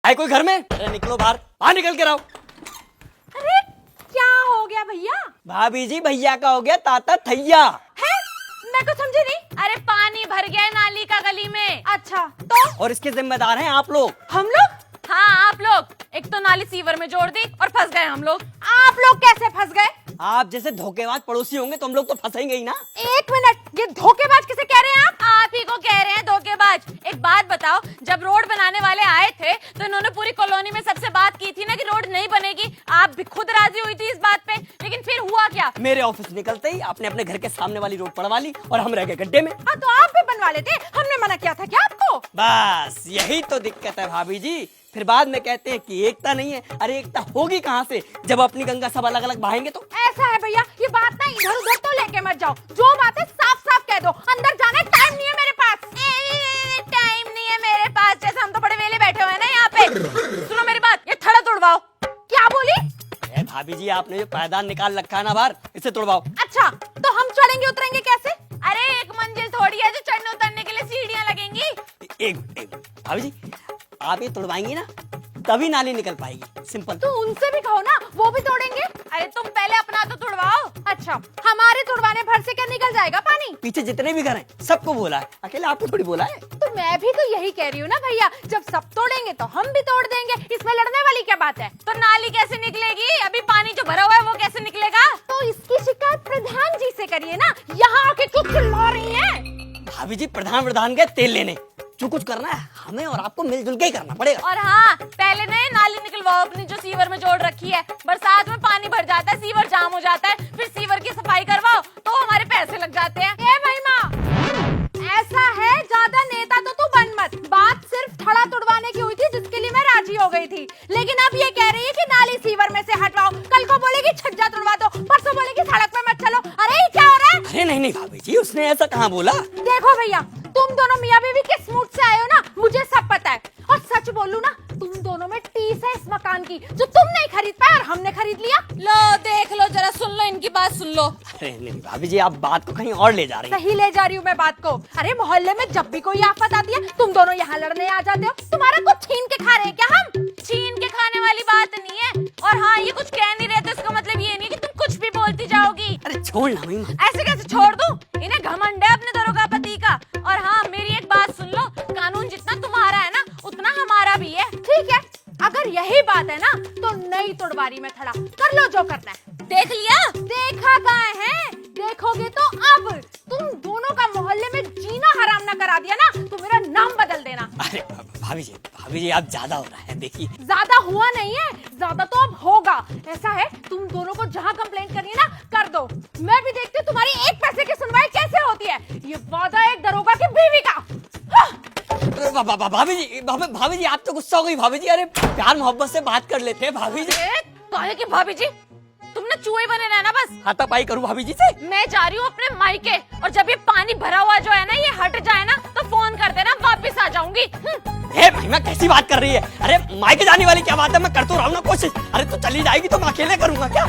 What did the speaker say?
है कोई घर में? अरे निकलो बाहर, बाहर निकल के रहो। अरे क्या हो गया भैया? भाभी जी भैया का हो गया ताता थैया। है? मैं कुछ समझी नहीं। अरे पानी भर गया है नाली का गली में। अच्छा तो और इसके जिम्मेदार हैं आप लोग। हम लोग? हाँ आप लोग। एक तो नाली सीवर में जोड़ दी और फंस गए हम लोग। आप लोग कैसे फंस गए? आप जैसे धोखेबाज पड़ोसी होंगे तो हम लोग तो फंसेंगे ही ना। एक मिनट, ये धोखेबाज किसे कह रहे हैं आप ही को कह रहे हैं धोखेबाज। एक बात बताओ, जब रोड बनाने वाले आए थे तो इन्होंने पूरी कॉलोनी में सबसे बात की थी ना कि रोड नहीं बनेगी। आप भी खुद राजी हुई थी इस बात पे, लेकिन फिर हुआ क्या? मेरे ऑफिस निकलते ही आपने अपने घर के सामने वाली रोड पड़वा ली और हम रह गए गड्ढे में। हाँ तो आप भी बनवा लेते, हमने मना किया था क्या आपको? बस यही तो दिक्कत है भाभी जी। फिर बाद में कहते हैं कि एकता नहीं है। अरे एकता होगी कहाँ से जब अपनी गंगा सब अलग अलग बहाएंगे तो। ऐसा है भैया, ये बात ना इधर उधर तो लेके मत जाओ। जो बात है साफ साफ कह दो। अंदर जाने टाइम नहीं है मेरे पास। टाइम नहीं है मेरे पास, जैसे हम तो बड़े वेले बैठे हुए हैं ना यहाँ पे। सुनो मेरी बात, ये थड़ा तोड़वाओ। क्या बोली? भाभी जी आपने जो पायदान निकाल रखा है ना बाहर, इसे तोड़वाओ। अच्छा तो हम चढ़ेंगे उतरेंगे कैसे? अरे एक मंजिल थोड़ी है जो चढ़ने उतरने के लिए सीढ़ियाँ लगेंगी। एक भाभी जी आप ये तोड़वाएंगी ना तभी नाली निकल पाएगी। सिंपल। तो उनसे भी कहो ना, वो भी तोड़ेंगे। अरे तुम पहले अपना तो तोड़वाओ। अच्छा हमारे तोड़वाने भर से क्या निकल जाएगा पानी? पीछे जितने भी घर हैं सबको बोला है, अकेले आपको थोड़ी बोला है। तो मैं भी तो यही कह रही हूँ ना भैया, जब सब तोड़ेंगे तो हम भी तोड़ देंगे। इसमें लड़ने वाली क्या बात है? तो नाली कैसे निकलेगी? अभी पानी जो भरा हुआ है वो कैसे निकलेगा? तो इसकी शिकायत प्रधान जी से करिए ना। यहाँ आके क्यों चिल्ला रही हैं? भाभी जी प्रधान गए तेल लेने। जो कुछ करना है हमें और आपको मिलजुल के ही करना पड़ेगा। और हाँ पहले ना नाली निकलवाओ अपनी जो सीवर में जोड़ रखी है। बरसात में पानी भर जाता है, सीवर जाम हो जाता है, फिर सीवर की सफाई करवाओ तो हमारे पैसे लग जाते हैं। ए महिमा, ऐसा है ज्यादा नेता तो तू बन मत। बात सिर्फ थड़ा तुड़वाने की हुई थी जिसके लिए मैं राजी हो गई थी, लेकिन अब ये कह रही है कि नाली सीवर में से हटवाओ। कल को बोलेगी छज्जा तुड़वा दो, परसों बोलेगी सड़क पे मत चलो। अरे ये क्या हो रहा है? अरे नहीं भाभी जी उसने ऐसा कहाँ बोला। देखो भैया, तुम दोनों मियाँ बीवी किस मूड से आए हो ना मुझे सब पता है। और सच बोलूं ना, तुम दोनों में टीस है इस मकान की जो तुम नहीं खरीद पाए और हमने खरीद लिया। लो देख लो, जरा सुन लो इनकी बात सुन लो। अरे नहीं भाभी जी आप बात को कहीं और ले जा रही हैं। सही ले जा रही हूँ मैं बात को। अरे मोहल्ले में जब भी कोई आफत आती है तुम दोनों यहाँ लड़ने आ जाते हो। तुम्हारा कुछ छीन के खा रहे हैं क्या हम? छीन के खाने वाली बात नहीं है। और हाँ ये कुछ कह नहीं रहे तो इसका मतलब ये नहीं कि तुम कुछ भी बोलती जाओगी। अरे छोड़ ना महिमा। ऐसे कैसे छोड़ दूं? इन्हें घमंड है अपने दरोगा पति का। और हाँ मेरी एक बात सुन लो, कानून जितना तुम्हारा है ना उतना हमारा भी है। ठीक है, अगर यही बात है ना तो नई तोड़वारी में खड़ा कर लो जो करना है। देख लिया? देखा कहाँ है, देखोगे तो अब तुम दोनों का मोहल्ले में जीना हराम ना करा दिया ना तो मेरा नाम बदल देना। अरे भाभी जी आप ज्यादा हो रहा है। देखिए ज्यादा हुआ नहीं है, ज्यादा तो अब होगा। ऐसा है तुम दोनों को जहाँ कंप्लेंट करनी है ना कर दो। मैं भी देखती हूँ तुम्हारी एक पैसे की सुनवाई कैसे होती है। ये वादा है एक दरोगा की बीवी का। भाभी जी आप तो गुस्सा हो गई। भाभी जी अरे प्यार मोहब्बत से बात कर लेते हैं भाभी जी। काहे की भाभी जी, तुमने चूहे बने रहना बस। हाथापाई करूं भाभी जी से? मैं जा रही हूँ अपने मायके, और जब ये पानी भरा हुआ जो है ना ये हट जाए ना तो फोन कर देना, वापस आ जाऊंगी। ए महिमा कैसी बात कर रही है? अरे मायके जाने वाली क्या बात है, मैं कर तो रहा हूँ ना कोशिश। अरे तू चली जाएगी तो मैं अकेले करूंगा क्या?